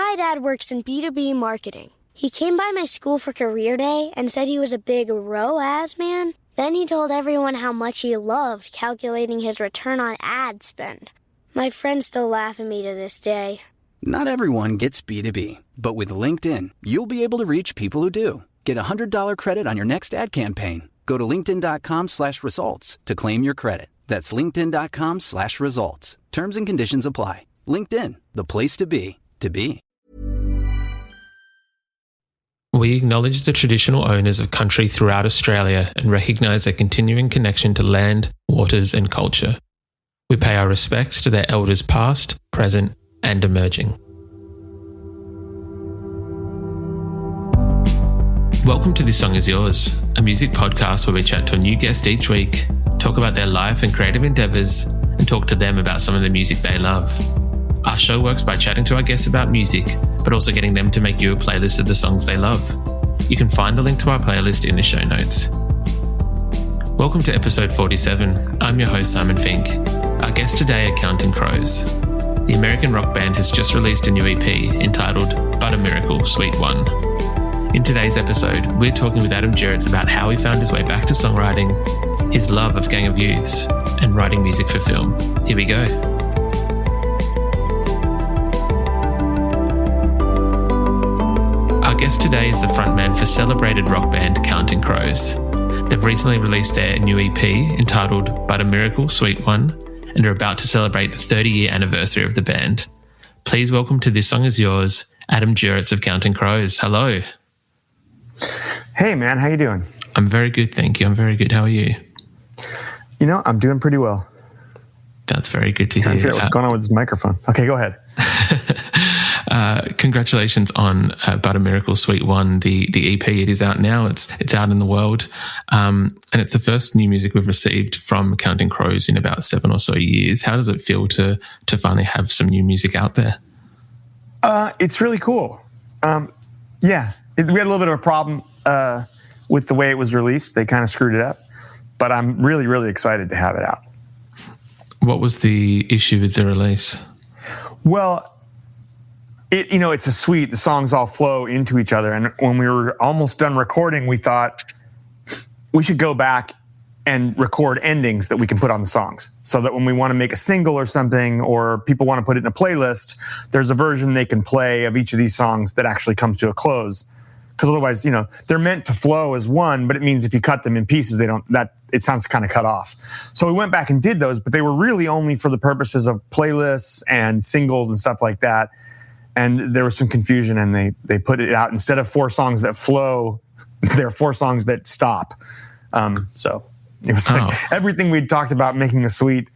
My dad works in B2B marketing. He came by my school for career day and said he was a big ROAS man. Then he told everyone how much he loved calculating his return on ad spend. My friends still laugh at me to this day. Not everyone gets B2B, but with LinkedIn, you'll be able to reach people who do. Get a $100 credit on your next ad campaign. Go to linkedin.com/results to claim your credit. That's linkedin.com/results. Terms and conditions apply. LinkedIn, the place to be, to be. We acknowledge the traditional owners of country throughout Australia and recognise their continuing connection to land, waters and culture. We pay our respects to their elders past, present and emerging. Welcome to This Song Is Yours, a music podcast where we chat to a new guest each week, talk about their life and creative endeavours, and talk to them about some of the music they love. Our show works by chatting to our guests about music, but also getting them to make you a playlist of the songs they love. You can find the link to our playlist in the show notes. Welcome to episode 47. I'm your host, Simon Fink. Our guests today are Counting Crows. The American rock band has just released a new EP entitled But a Miracle, Sweet One. In today's episode, we're talking with Adam Duritz about how he found his way back to songwriting, his love of Gang of Youths, and writing music for film. Here we go. Our guest today is the frontman for celebrated rock band Counting Crows. They've recently released their new EP entitled But a Miracle, Sweet One, and are about to celebrate the 30-year anniversary of the band. Please welcome to This Song Is Yours, Adam Duritz of Counting Crows. Hello. Hey, man. How you doing? I'm very good, thank you. I'm very good. How are you? You know, I'm doing pretty well. That's very good to hear. I figure out what's going on with this microphone. Okay, go ahead. Congratulations on But a Miracle, Sweet One, the EP. It is out now. It's out in the world. And it's the first new music we've received from Counting Crows in about 7 or so years. How does it feel to finally have some new music out there? It's really cool. We had a little bit of a problem with the way it was released. They kind of screwed it up. But I'm really, really excited to have it out. What was the issue with the release? Well, it's a suite. The songs all flow into each other. And when we were almost done recording, we thought we should go back and record endings that we can put on the songs so that when we want to make a single or something, or people want to put it in a playlist, there's a version they can play of each of these songs that actually comes to a close. Because otherwise, they're meant to flow as one, but it means if you cut them in pieces, it sounds kind of cut off. So we went back and did those, but they were really only for the purposes of playlists and singles and stuff like that. And there was some confusion, and they put it out instead of 4 songs that flow, there are 4 songs that stop. So it was like everything we'd talked about making a suite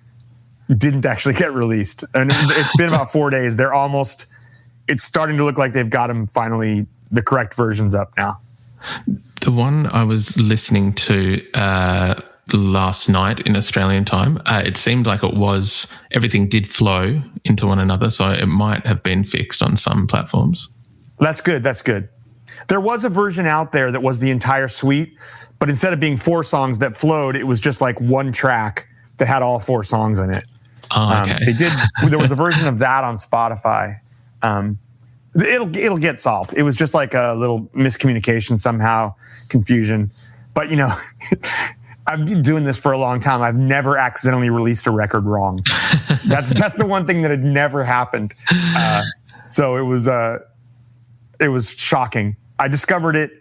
didn't actually get released. And it's been about 4 days. It's starting to look like they've got them finally the correct versions up now. The one I was listening to last night in Australian time, it seemed like everything did flow into one another, so it might have been fixed on some platforms. That's good. There was a version out there that was the entire suite, but instead of being 4 songs that flowed, it was just like one track that had all 4 songs in it. Oh, okay. There was a version of that on Spotify. It'll get solved. It was just like a little miscommunication somehow, confusion. But I've been doing this for a long time. I've never accidentally released a record wrong. That's the one thing that had never happened. So it was shocking. I discovered it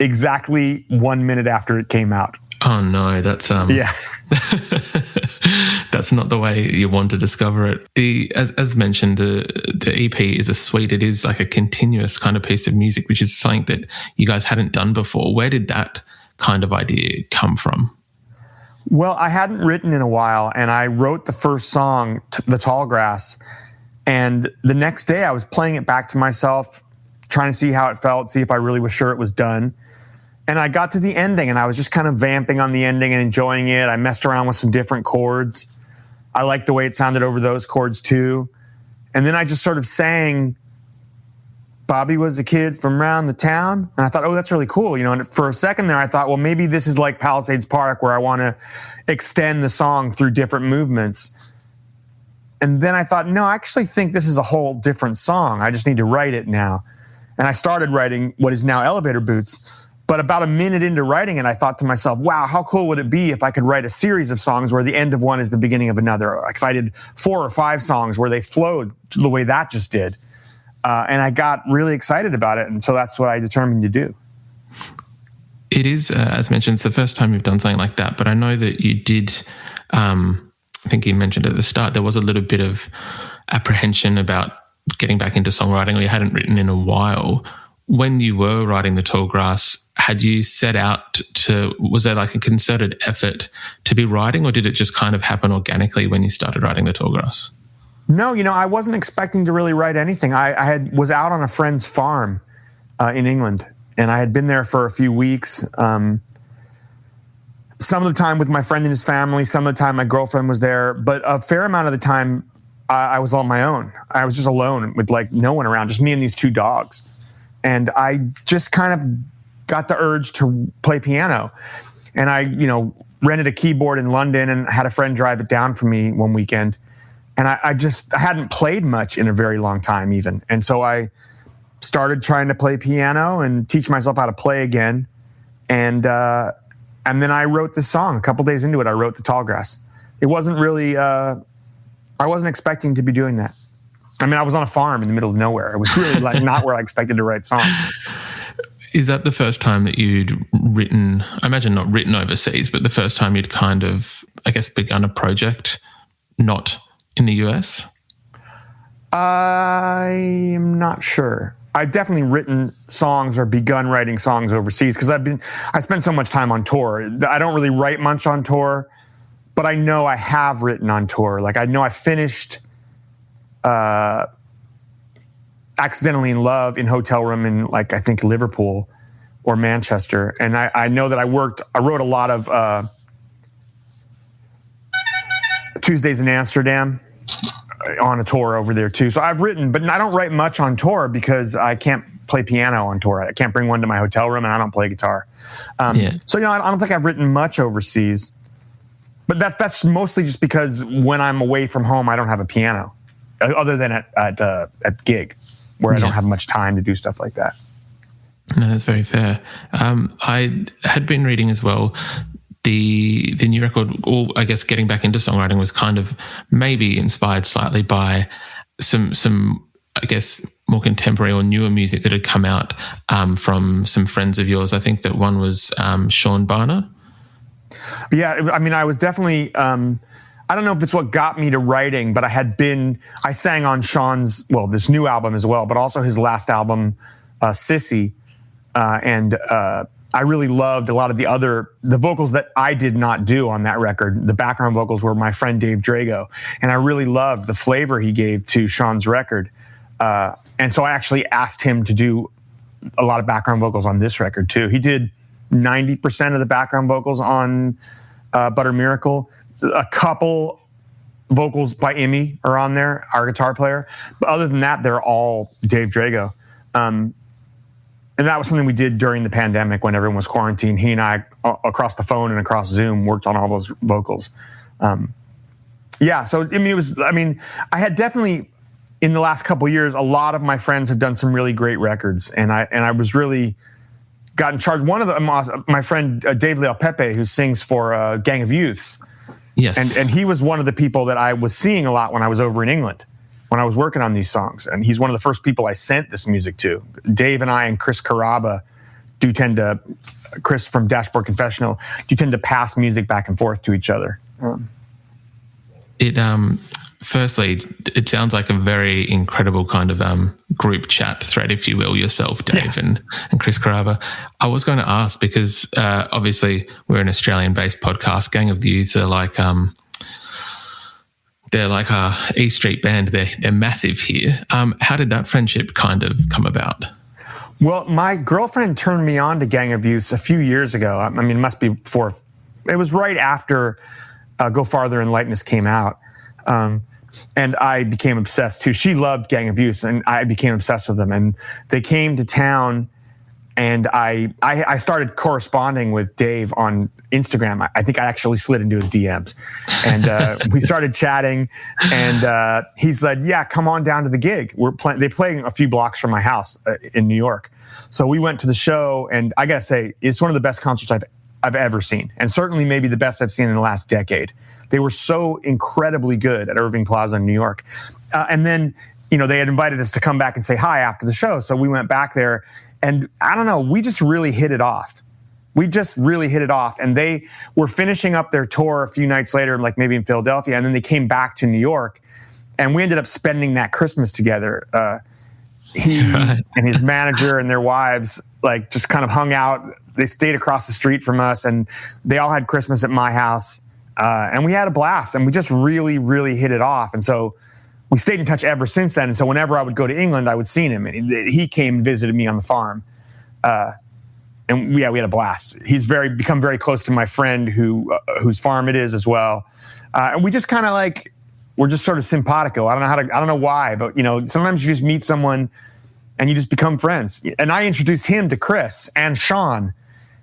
exactly 1 minute after it came out. Oh no, that's yeah. That's not the way you want to discover it. As mentioned, the EP is a suite. It is like a continuous kind of piece of music, which is something that you guys hadn't done before. Where did that kind of idea come from? Well, I hadn't written in a while, and I wrote the first song, The Tall Grass, and the next day I was playing it back to myself, trying to see how it felt, see if I really was sure it was done. And I got to the ending, and I was just kind of vamping on the ending and enjoying it. I messed around with some different chords. I liked the way it sounded over those chords too. And then I just sort of sang, Bobby was a kid from around the town. And I thought, oh, that's really cool. And for a second there, I thought, well, maybe this is like Palisades Park, where I want to extend the song through different movements. And then I thought, no, I actually think this is a whole different song. I just need to write it now. And I started writing what is now Elevator Boots. But about a minute into writing it, I thought to myself, wow, how cool would it be if I could write a series of songs where the end of one is the beginning of another? Like if I did 4 or 5 songs where they flowed the way that just did. And I got really excited about it. And so that's what I determined to do. It is, as mentioned, it's the first time you've done something like that. But I know that you did, I think you mentioned at the start, there was a little bit of apprehension about getting back into songwriting, or you hadn't written in a while. When you were writing The Tall Grass, had you set out to, was there like a concerted effort to be writing, or did it just kind of happen organically when you started writing The Tall Grass? No, I wasn't expecting to really write anything. I was out on a friend's farm in England, and I had been there for a few weeks. Some of the time with my friend and his family, some of the time my girlfriend was there, but a fair amount of the time I was on my own. I was just alone with like no one around, just me and these 2 dogs. And I just kind of got the urge to play piano. And I, rented a keyboard in London and had a friend drive it down for me one weekend. And I hadn't played much in a very long time even. And so I started trying to play piano and teach myself how to play again. And then I wrote this song. A couple days into it, I wrote The Tall Grass. It wasn't really, I wasn't expecting to be doing that. I mean, I was on a farm in the middle of nowhere. It was really like not where I expected to write songs. Is that the first time that you'd written, I imagine not written overseas, but the first time you'd kind of, I guess, begun a project not in the US? I am not sure. I've definitely written songs or begun writing songs overseas because I spent so much time on tour. I don't really write much on tour, but I know I have written on tour. Like I know I finished Accidentally in Love in hotel room in like, I think Liverpool or Manchester. And I know that I wrote a lot of Tuesdays in Amsterdam on a tour over there too. So I've written, but I don't write much on tour because I can't play piano on tour. I can't bring one to my hotel room and I don't play guitar. So, I don't think I've written much overseas, but that's mostly just because when I'm away from home, I don't have a piano other than at gig where I don't have much time to do stuff like that. No, that's very fair. I had been reading as well, the new record, or I guess getting back into songwriting was kind of maybe inspired slightly by some I guess more contemporary or newer music that had come out from some friends of yours. I think that one was Sean Barner. Yeah, I mean, I was definitely, I don't know if it's what got me to writing, but I sang on Sean's, this new album as well, but also his last album, Sissy. And I really loved a lot of the vocals that I did not do on that record. The background vocals were my friend Dave Drago. And I really loved the flavor he gave to Sean's record. And so I actually asked him to do a lot of background vocals on this record too. He did 90% of the background vocals on Butter Miracle. A couple vocals by Emmy are on there, our guitar player. But other than that, they're all Dave Drago. And that was something we did during the pandemic when everyone was quarantined. He and I, across the phone and across Zoom, worked on all those vocals. So I had definitely, in the last couple of years, a lot of my friends have done some really great records, and I was really got in charge. One of them, my friend Dave Leal Pepe, who sings for Gang of Youths. Yes. And he was one of the people that I was seeing a lot when I was over in England, when I was working on these songs. And he's one of the first people I sent this music to. Dave and I and Chris Caraba Chris from Dashboard Confessional, do tend to pass music back and forth to each other. Firstly, it sounds like a very incredible kind of group chat thread, if you will, yourself, Dave, and Chris Caraba. I was going to ask because obviously we're an Australian-based podcast. Gang of the Youth are like they're like a E Street band. They're massive here. How did that friendship kind of come about? Well, my girlfriend turned me on to Gang of Youths a few years ago. I mean, it must be before. It was right after Go Farther and Lightness came out. And I became obsessed too. She loved Gang of Youth and I became obsessed with them. And they came to town And I started corresponding with Dave on Instagram. I think I actually slid into his DMs, and we started chatting. And he said, "Yeah, come on down to the gig. They're playing a few blocks from my house in New York." So we went to the show, and I gotta say, it's one of the best concerts I've ever seen, and certainly maybe the best I've seen in the last decade. They were so incredibly good at Irving Plaza in New York, and then they had invited us to come back and say hi after the show. So we went back there. And I don't know, we just really hit it off. And they were finishing up their tour a few nights later, like maybe in Philadelphia, and then they came back to New York, and we ended up spending that Christmas together. He and his manager and their wives like just kind of hung out. They stayed across the street from us, and they all had Christmas at my house, and we had a blast, and we just really, really hit it off. And so we stayed in touch ever since then. And so whenever I would go to England, I would see him. And he came and visited me on the farm. And we had a blast. He's become very close to my friend whose farm it is as well. And we just kind of we're just sort of simpatico. I don't know why, but sometimes you just meet someone and you just become friends. And I introduced him to Chris and Sean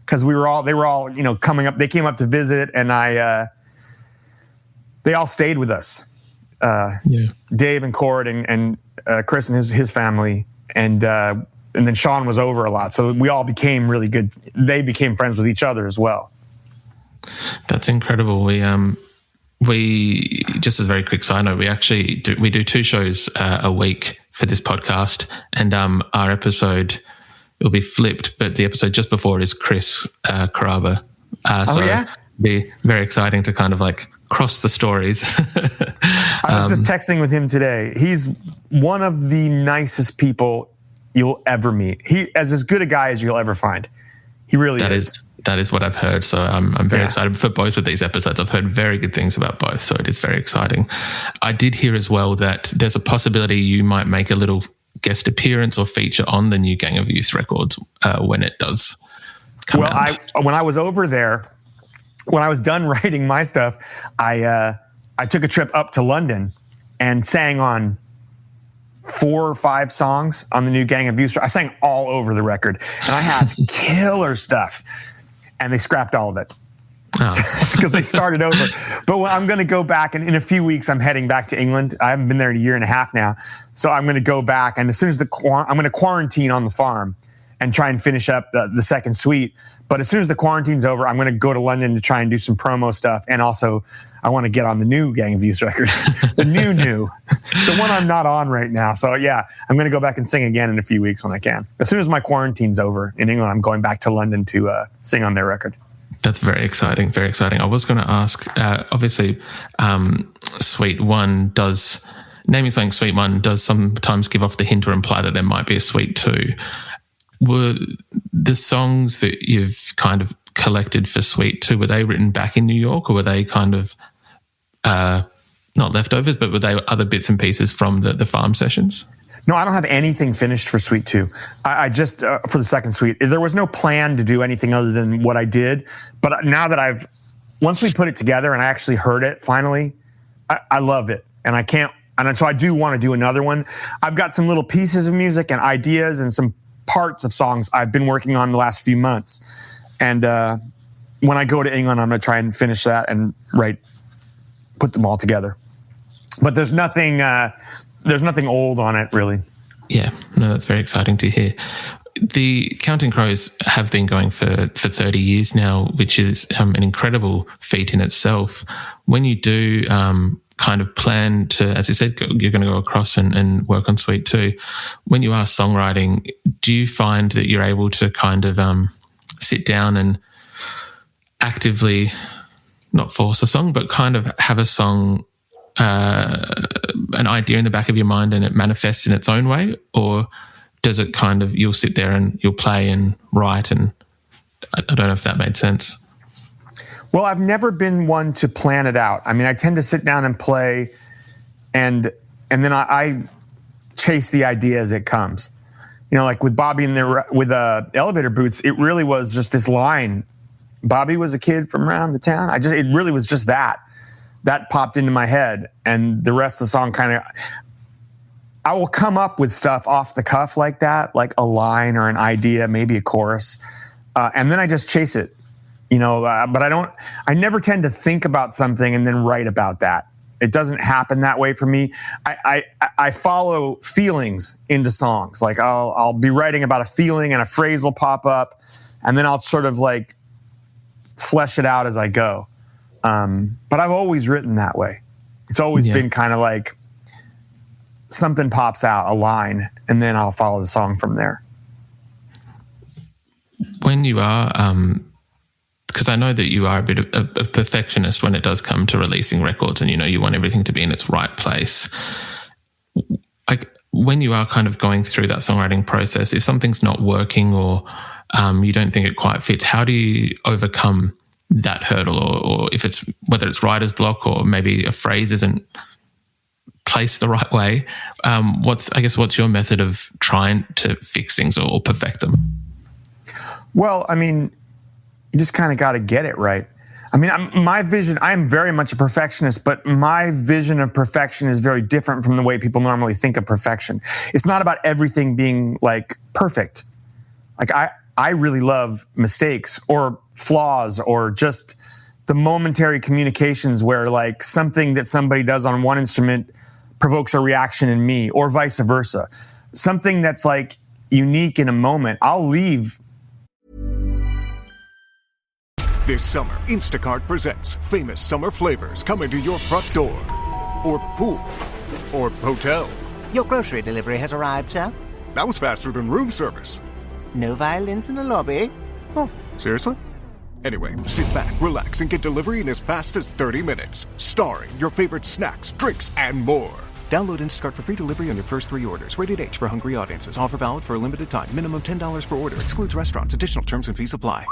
because they were all coming up. They came up to visit, and they all stayed with us. Dave and Cord and Chris and his family, and then Sean was over a lot, so we all became really good. They became friends with each other as well. That's incredible. We just as a very quick side note, we do 2 shows a week for this podcast, and our episode will be flipped, but the episode just before it is Chris Carrabba. So it'll be very exciting to kind of cross the stories. I was just texting with him today. He's one of the nicest people you'll ever meet. He is as good a guy as you'll ever find. He really is. That is what I've heard. So I'm very excited for both of these episodes. I've heard very good things about both, so it is very exciting. I did hear as well that there's a possibility you might make a little guest appearance or feature on the new Gang of Youth records when it does come out. When I was over there, when I was done writing my stuff, I took a trip up to London and sang on 4 or 5 songs on the new Gang of Youth. I sang all over the record, and I had killer stuff, and they scrapped all of it because they started over. But I'm going to go back, and in a few weeks, I'm heading back to England. I haven't been there in a year and a half now, so I'm going to go back, and as soon as I'm going to quarantine on the farm and try and finish up the second suite. But as soon as the quarantine's over, I'm going to go to London to try and do some promo stuff. And also, I want to get on the new Gang of Youth record, the new, the one I'm not on right now. So yeah, I'm going to go back and sing again in a few weeks when I can. As soon as my quarantine's over in England, I'm going back to London to sing on their record. That's very exciting, very exciting. I was going to ask, obviously, Suite 1 does, naming something Suite 1 does sometimes give off the hint or imply that there might be a Suite 2. Were the songs that you've kind of collected for Suite 2, were they written back in New York, or were they kind of not leftovers, but were they other bits and pieces from the farm sessions? No, I don't have anything finished for Suite 2. I just, for the second Suite, there was no plan to do anything other than what I did. But now that once we put it together and I actually heard it finally, I love it. And so I do want to do another one. I've got some little pieces of music and ideas and some parts of songs I've been working on the last few months. And when I go to England, I'm going to try and finish that and put them all together. But there's nothing old on it, really. Yeah, no, that's very exciting to hear. The Counting Crows have been going for 30 years now, which is an incredible feat in itself. When you do kind of plan to, as you said, you're going to go across and work on Suite 2. When you are songwriting, do you find that you're able to kind of sit down and actively, not force a song, but kind of have a song, an idea in the back of your mind and it manifests in its own way? Or does it kind of, you'll sit there and you'll play and write, and I don't know if that made sense. Well, I've never been one to plan it out. I mean, I tend to sit down and play, and then I chase the idea as it comes. Like with Bobby and with Elevator Boots, it really was just this line. Bobby was a kid from around the town. It really was just that popped into my head, and the rest of the song kind of. I will come up with stuff off the cuff like that, like a line or an idea, maybe a chorus, and then I just chase it, but I never tend to think about something and then write about that. It doesn't happen that way for me. I follow feelings into songs. Like I'll be writing about a feeling and a phrase will pop up, and then I'll sort of like flesh it out as I go. But I've always written that way. It's always been kind of like something pops out, a line, and then I'll follow the song from there. When you are, because I know that you are a bit of a perfectionist when it does come to releasing records, and you want everything to be in its right place. Like when you are kind of going through that songwriting process, if something's not working or you don't think it quite fits, how do you overcome that hurdle? Or if it's whether it's writer's block or maybe a phrase isn't placed the right way, what's your method of trying to fix things or perfect them? Well, I mean, you just kind of got to get it right. I mean, I'm very much a perfectionist, but my vision of perfection is very different from the way people normally think of perfection. It's not about everything being like perfect. Like I really love mistakes or flaws or just the momentary communications where like something that somebody does on one instrument provokes a reaction in me or vice versa. Something that's like unique in a moment. I'll leave. This summer, Instacart presents famous summer flavors coming to your front door. Or pool. Or hotel. Your grocery delivery has arrived, sir. That was faster than room service. No violins in the lobby. Oh, seriously? Anyway, sit back, relax, and get delivery in as fast as 30 minutes. Starring your favorite snacks, drinks, and more. Download Instacart for free delivery on your first 3 orders. Rated H for hungry audiences. Offer valid for a limited time. Minimum $10 per order. Excludes restaurants. Additional terms and fees apply.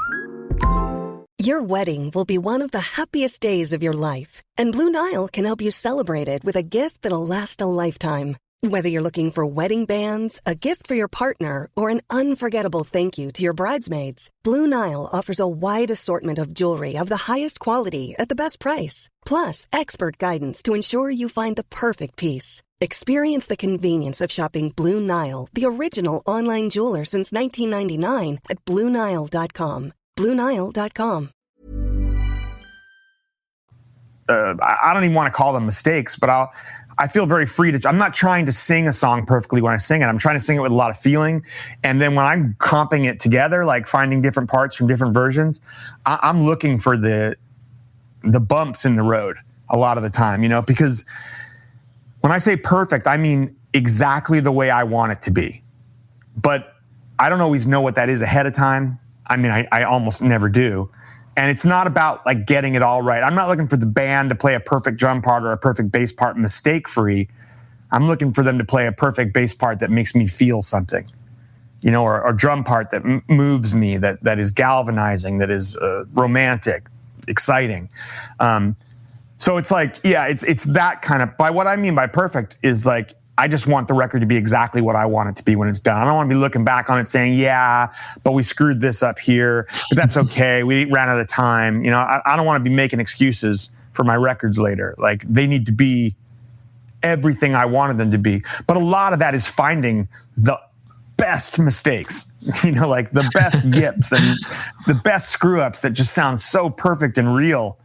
Your wedding will be one of the happiest days of your life, and Blue Nile can help you celebrate it with a gift that'll last a lifetime. Whether you're looking for wedding bands, a gift for your partner, or an unforgettable thank you to your bridesmaids, Blue Nile offers a wide assortment of jewelry of the highest quality at the best price. Plus, expert guidance to ensure you find the perfect piece. Experience the convenience of shopping Blue Nile, the original online jeweler since 1999, at BlueNile.com. BlueNile.com. I don't even want to call them mistakes, but I feel very free to. I'm not trying to sing a song perfectly when I sing it. I'm trying to sing it with a lot of feeling, and then when I'm comping it together, like finding different parts from different versions, I'm looking for the bumps in the road a lot of the time, because when I say perfect, I mean exactly the way I want it to be, but I don't always know what that is ahead of time. I mean, I almost never do. And it's not about like getting it all right. I'm not looking for the band to play a perfect drum part or a perfect bass part mistake-free. I'm looking for them to play a perfect bass part that makes me feel something, or a drum part that moves me, that is galvanizing, that is romantic, exciting. So it's like, it's that kind of, by what I mean by perfect is like, I just want the record to be exactly what I want it to be when it's done. I don't want to be looking back on it saying, yeah, but we screwed this up here, but that's okay. We ran out of time. I don't want to be making excuses for my records later. Like they need to be everything I wanted them to be. But a lot of that is finding the best mistakes, like the best yips and the best screw ups that just sound so perfect and real,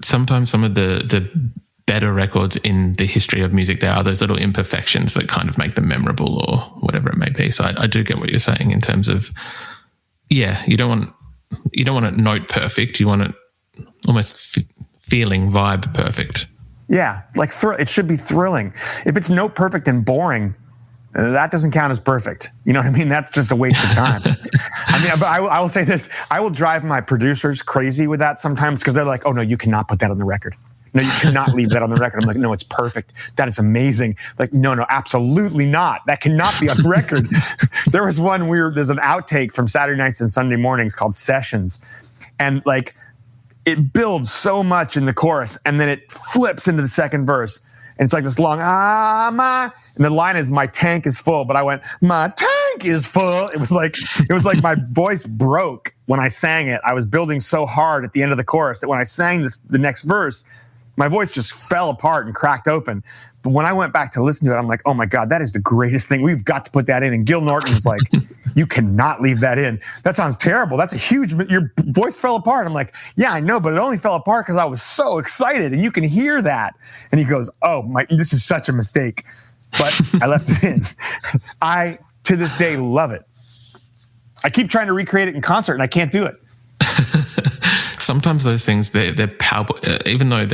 Sometimes some of the better records in the history of music, there are those little imperfections that kind of make them memorable or whatever it may be. So I do get what you're saying in terms of, you don't want it note perfect. You want it almost feeling vibe perfect. Yeah, like it should be thrilling. If it's note perfect and boring, that doesn't count as perfect. You know what I mean? That's just a waste of time. But I will say this. I will drive my producers crazy with that sometimes because they're like, oh, no, you cannot put that on the record. No, you cannot leave that on the record. I'm like, no, it's perfect. That is amazing. Like, no, absolutely not. That cannot be on the record. There was one there's an outtake from Saturday nights and Sunday mornings called Sessions. And like, it builds so much in the chorus and then it flips into the second verse. And it's like this long, and the line is, my tank is full. But I went, my tank is full. It was like my voice broke when I sang it. I was building so hard at the end of the chorus that when I sang the next verse, My voice just fell apart and cracked open. But when I went back to listen to it, I'm like, oh my God, that is the greatest thing. We've got to put that in. And Gil Norton was like, you cannot leave that in. That sounds terrible. That's a huge, your voice fell apart. I'm like, yeah, I know, but it only fell apart because I was so excited and you can hear that. And he goes, oh my, this is such a mistake. But I left it in. I, to this day, love it. I keep trying to recreate it in concert and I can't do it. Sometimes those things, they're palpable, even though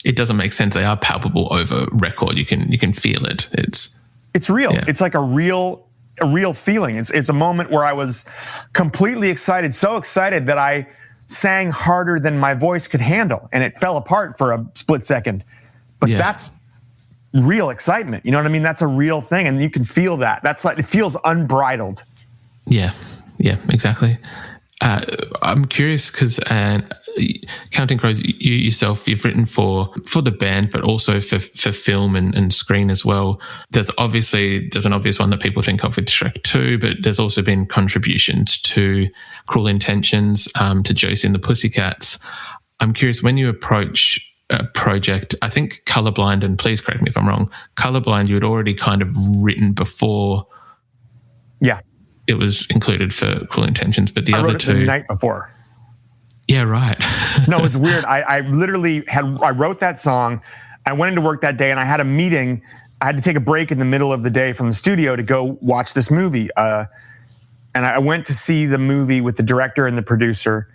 it doesn't make sense, they are palpable over record. You can feel it. It's real. Yeah. It's like a real feeling. It's a moment where I was completely excited, so excited that I sang harder than my voice could handle, and it fell apart for a split second. But that's real excitement. You know what I mean? That's a real thing, and you can feel that. That's like, it feels unbridled. Yeah, exactly. I'm curious because Counting Crows, you yourself, you've written for the band, but also for film and screen as well. There's an obvious one that people think of with Shrek 2, but there's also been contributions to Cruel Intentions, to Josie and the Pussycats. I'm curious, when you approach a project, I think Colorblind, and please correct me if I'm wrong, Colorblind you had already kind of written before. Yeah. It was included for Cruel Intentions, but I other wrote it two the night before. Yeah, right. No, it was weird. I literally I wrote that song. I went into work that day and I had a meeting. I had to take a break in the middle of the day from the studio to go watch this movie. And I went to see the movie with the director and the producer.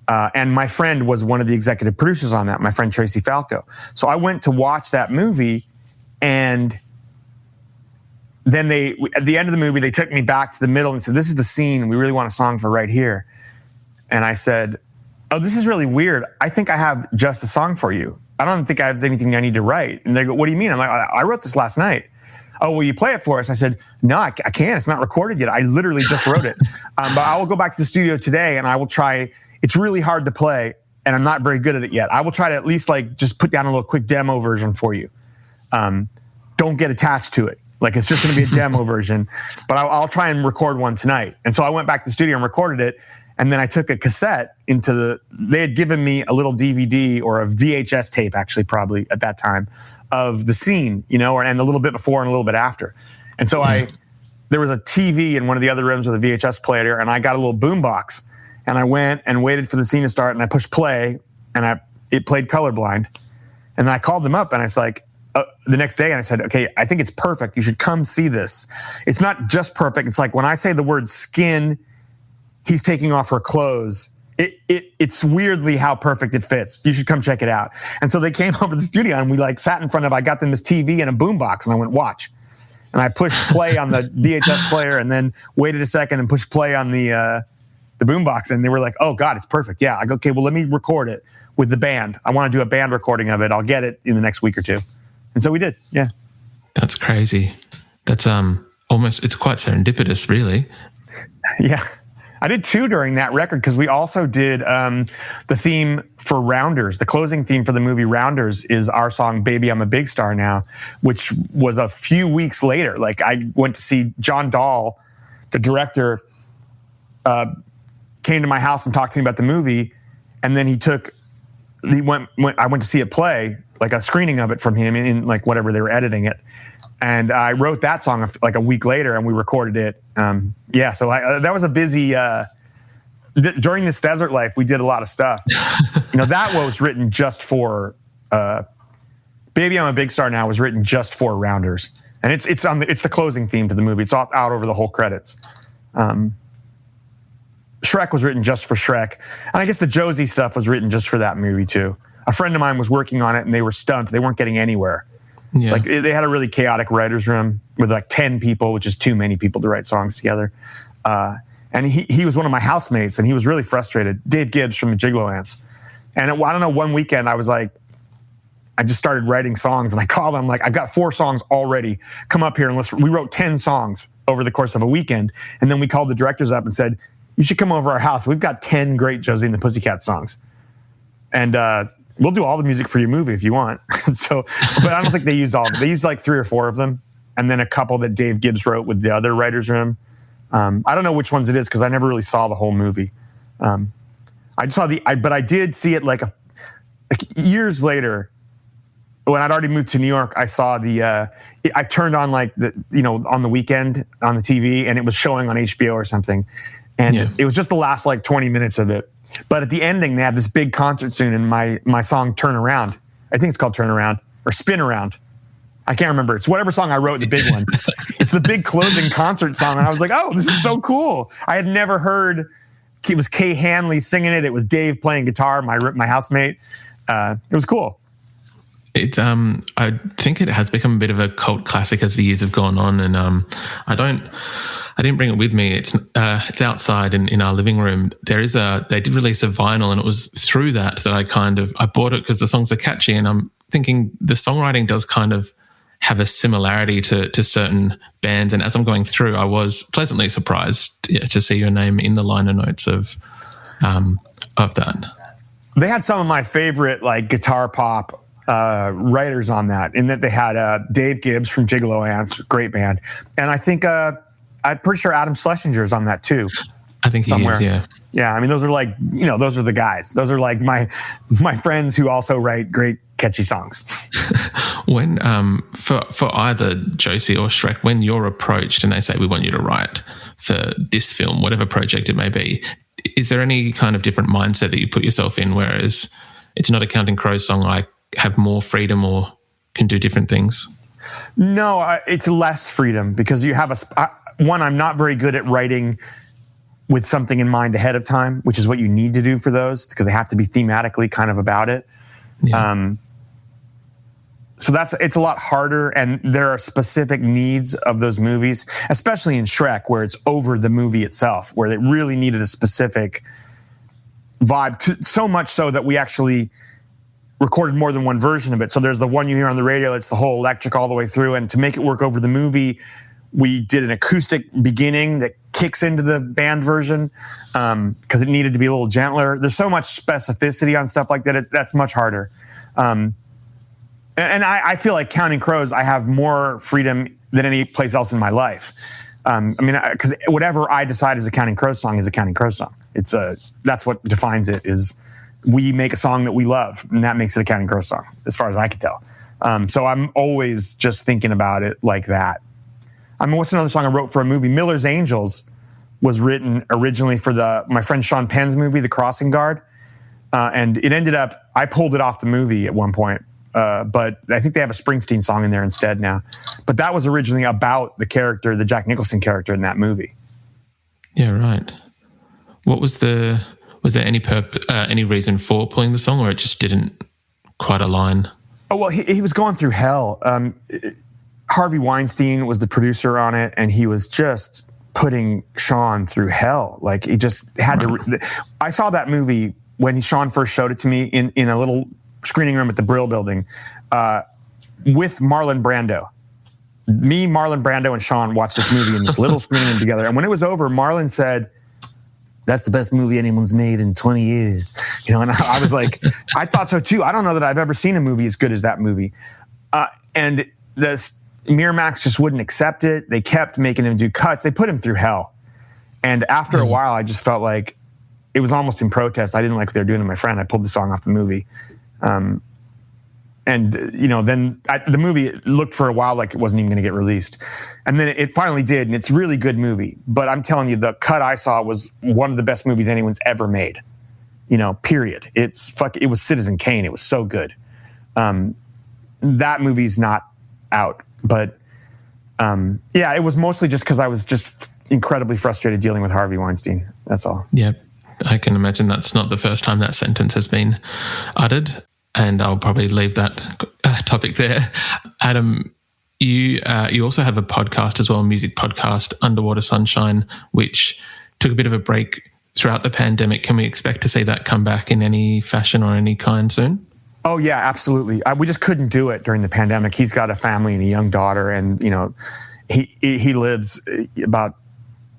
And my friend was one of the executive producers on that, my friend Tracy Falco. So I went to watch that movie, and then at the end of the movie, they took me back to the middle and said, this is the scene. We really want a song for right here. And I said, oh, this is really weird. I think I have just a song for you. I don't think I have anything I need to write. And they go, what do you mean? I'm like, I wrote this last night. Oh, will you play it for us? I said, no, I can't. It's not recorded yet. I literally just wrote it. But I will go back to the studio today and I will try. It's really hard to play and I'm not very good at it yet. I will try to at least just put down a little quick demo version for you. Don't get attached to it. It's just going to be a demo version, but I'll try and record one tonight. And so I went back to the studio and recorded it. And then I took a cassette they had given me a little DVD or a VHS tape, actually, probably at that time, of the scene, and a little bit before and a little bit after. And so there was a TV in one of the other rooms with a VHS player, and I got a little boombox. And I went and waited for the scene to start, and I pushed play, and it played Colorblind. And then I called them up, and I was like, the next day, and I said, okay, I think it's perfect. You should come see this. It's not just perfect. It's like when I say the word skin, he's taking off her clothes. It's weirdly how perfect it fits. You should come check it out. And so they came over to the studio, and we sat in front of, I got them this TV and a boombox, and I went, watch. And I pushed play on the VHS player, and then waited a second and pushed play on the boombox, and they were like, oh God, it's perfect. Yeah. I go, okay, well, let me record it with the band. I want to do a band recording of it. I'll get it in the next week or two. And so we did. Yeah. That's crazy. That's it's quite serendipitous, really. Yeah. I did two during that record because we also did the theme for Rounders. The closing theme for the movie Rounders is our song, Baby, I'm a Big Star Now, which was a few weeks later. I went to see John Dahl, the director, came to my house and talked to me about the movie. And then I went to see it play, a screening of it from him in whatever they were editing it. And I wrote that song a week later and we recorded it. So that was a busy, during this desert life, we did a lot of stuff. That was written just for, Baby, I'm a Big Star Now was written just for Rounders. And it's the closing theme to the movie. It's out over the whole credits. Shrek was written just for Shrek. And I guess the Josie stuff was written just for that movie too. A friend of mine was working on it and they were stumped. They weren't getting anywhere. Yeah. They had a really chaotic writer's room with 10 people, which is too many people to write songs together. And he was one of my housemates and he was really frustrated. Dave Gibbs from the Gigolo Ants. And I don't know, one weekend I was I just started writing songs and I called him I've got 4 songs already. Come up here and we wrote 10 songs over the course of a weekend. And then we called the directors up and said, you should come over our house. We've got 10 great Josie and the Pussycats songs. And we'll do all the music for your movie if you want. But I don't think they used all of them. They used 3 or 4 of them. And then a couple that Dave Gibbs wrote with the other writer's room. I don't know which ones it is because I never really saw the whole movie. I saw but I did see it years later. when I'd already moved to New York, I saw I turned on like on the weekend on the TV, and it was showing on HBO or something. And it was just the last like 20 minutes of it. But at the ending, they had this big concert scene, and my song Turn Around, I think it's called Turn Around or Spin Around. I can't remember. It's whatever song I wrote, the big one. It's the big closing concert song. And I was like, oh, this is so cool. I had never heard, it was Kay Hanley singing it. It was Dave playing guitar, my housemate. It was cool. I think it has become a bit of a cult classic as the years have gone on. And I didn't bring it with me. It's outside in our living room. They did release a vinyl, and it was through that I bought it because the songs are catchy, and I'm thinking the songwriting does kind of have a similarity to certain bands. And as I'm going through, I was pleasantly surprised to see your name in the liner notes of that. They had some of my favorite like guitar pop writers on that, in that they had Dave Gibbs from Gigolo Ants, great band. And I think I'm pretty sure Adam Schlesinger is on that too. I think somewhere. He is, yeah. Yeah, I mean, those are like, those are the guys. Those are like my friends who also write great, catchy songs. When for either Josie or Shrek, when you're approached and they say, we want you to write for this film, whatever project it may be, is there any kind of different mindset that you put yourself in, whereas it's not a Counting Crows song, I have more freedom or can do different things? No, it's less freedom because you have I'm not very good at writing with something in mind ahead of time, which is what you need to do for those, because they have to be thematically kind of about it. Yeah. So it's a lot harder, and there are specific needs of those movies, especially in Shrek, where it's over the movie itself, where they really needed a specific vibe, so much so that we actually recorded more than one version of it. So there's the one you hear on the radio, it's the whole electric all the way through, and to make it work over the movie, we did an acoustic beginning that kicks into the band version because it needed to be a little gentler. There's so much specificity on stuff like that. That's much harder. And I feel like Counting Crows, I have more freedom than any place else in my life. Because whatever I decide is a Counting Crows song is a Counting Crows song. That's what defines it, is we make a song that we love, and that makes it a Counting Crows song, as far as I can tell. So I'm always just thinking about it like that. What's another song I wrote for a movie? Miller's Angels was written originally for my friend Sean Penn's movie, The Crossing Guard. And it ended up, I pulled it off the movie at one point. But I think they have a Springsteen song in there instead now. But that was originally about the Jack Nicholson character in that movie. Yeah, right. Was there any reason for pulling the song, or it just didn't quite align? Oh, well, he was going through hell. Harvey Weinstein was the producer on it, and he was just putting Sean through hell. Like, he just had to. I saw that movie when Sean first showed it to me in a little screening room at the Brill Building with Marlon Brando. Me, Marlon Brando, and Sean watched this movie in this little screening room together. And when it was over, Marlon said, "That's the best movie anyone's made in 20 years." And I was like, I thought so too. I don't know that I've ever seen a movie as good as that movie. And the Miramax just wouldn't accept it. They kept making him do cuts. They put him through hell. And after a while, I just felt like it was almost in protest. I didn't like what they were doing to my friend. I pulled the song off the movie. Then the movie looked for a while like it wasn't even going to get released. And then it finally did, and it's a really good movie. But I'm telling you, the cut I saw was one of the best movies anyone's ever made. Period. It was Citizen Kane. It was so good. That movie's not out. But it was mostly just because I was just incredibly frustrated dealing with Harvey Weinstein. That's all. Yeah, I can imagine that's not the first time that sentence has been uttered. And I'll probably leave that topic there. Adam, you also have a podcast as well, a music podcast, Underwater Sunshine, which took a bit of a break throughout the pandemic. Can we expect to see that come back in any fashion or any kind soon? Oh, yeah, absolutely. We just couldn't do it during the pandemic. He's got a family and a young daughter, and, he lives about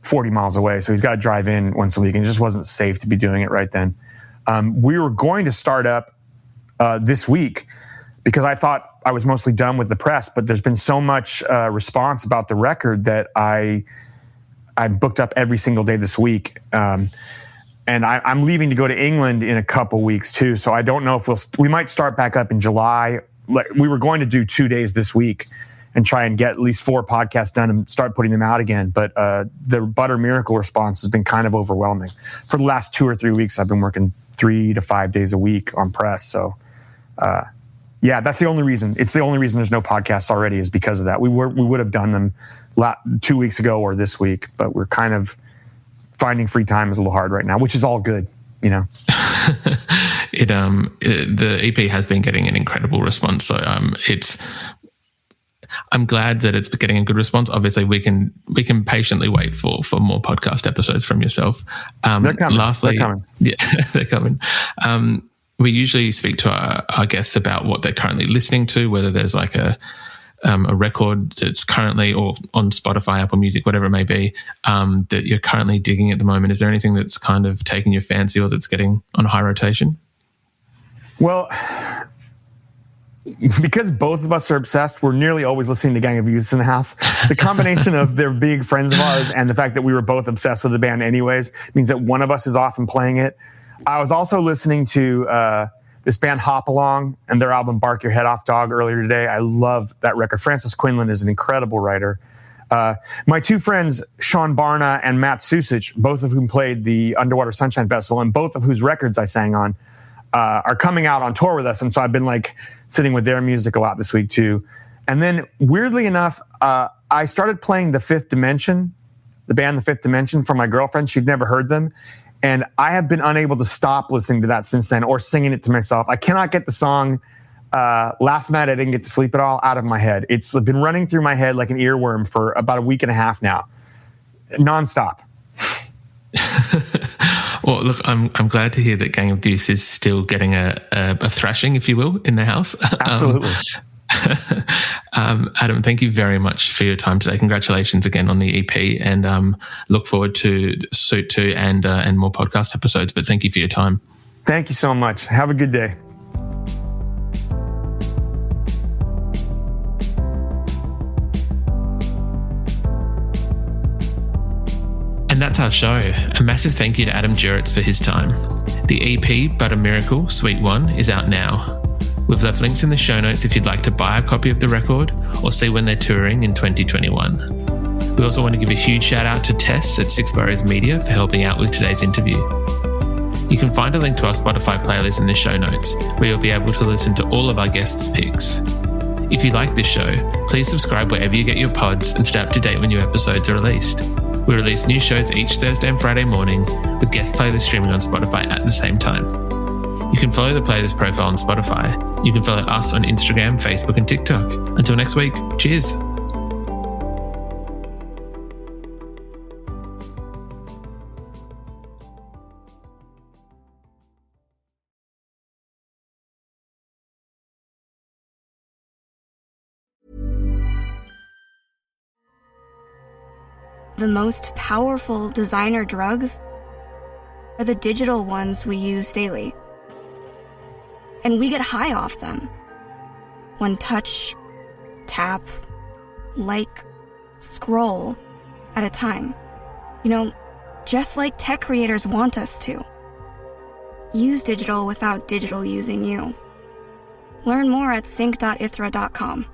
40 miles away, so he's got to drive in once a week, and it just wasn't safe to be doing it right then. We were going to start up this week because I thought I was mostly done with the press, but there's been so much response about the record that I booked up every single day this week. And I'm leaving to go to England in a couple weeks too. So I don't know if we might start back up in July we were going to do 2 days this week and try and get at least 4 podcasts done and start putting them out again. But the Butter Miracle response has been kind of overwhelming. For the last 2 or 3 weeks, I've been working 3 to 5 days a week on press. So, yeah, that's the only reason. It's the only reason there's no podcasts already is because of that. We would have done them 2 weeks ago or this week, but we're kind of finding free time is a little hard right now, which is all good, you know. The EP has been getting an incredible response. So I'm glad that it's getting a good response. Obviously, we can patiently wait for more podcast episodes from yourself. They're coming. Lastly, they're coming. Yeah, they're coming. We usually speak to our guests about what they're currently listening to, whether there's like a record that's currently or on Spotify, Apple Music, whatever it may be, that you're currently digging at the moment. Is there anything that's kind of taking your fancy or that's getting on high rotation? Well, because both of us are obsessed, we're nearly always listening to Gang of Youths in the house. The combination of they're big friends of ours and the fact that we were both obsessed with the band anyways means that one of us is often playing it. I was also listening to this band Hop Along and their album Bark Your Head Off Dog earlier today. I love that record. Francis Quinlan is an incredible writer. My 2 friends, Sean Barna and Matt Susich, both of whom played the Underwater Sunshine Festival and both of whose records I sang on, are coming out on tour with us. And so I've been like sitting with their music a lot this week too. And then weirdly enough, I started playing The Fifth Dimension, the band The Fifth Dimension, for my girlfriend. She'd never heard them. And I have been unable to stop listening to that since then or singing it to myself. I cannot get the song Last Night I Didn't Get to Sleep at All out of my head. It's been running through my head like an earworm for about a week and a half now, nonstop. Well, look, I'm glad to hear that Gang of Deuce is still getting a thrashing, if you will, in the house. Absolutely. Adam, thank you very much for your time today. Congratulations again on the EP, and look forward to Suit 2 and more podcast episodes. But thank you for your time. Thank you so much. Have a good day. And that's our show. A massive thank you to Adam Duritz for his time. The EP, But a Miracle, Suite 1, is out now. We've left links in the show notes if you'd like to buy a copy of the record or see when they're touring in 2021. We also want to give a huge shout out to Tess at Six Boroughs Media for helping out with today's interview. You can find a link to our Spotify playlist in the show notes, where you'll be able to listen to all of our guests' picks. If you like this show, please subscribe wherever you get your pods and stay up to date when new episodes are released. We release new shows each Thursday and Friday morning, with guest playlists streaming on Spotify at the same time. You can follow the playlist profile on Spotify. You can follow us on Instagram, Facebook, and TikTok. Until next week, cheers. The most powerful designer drugs are the digital ones we use daily. And we get high off them. One touch, tap, like, scroll at a time. You know, just like tech creators want us to. Use digital without digital using you. Learn more at sync.ithra.com.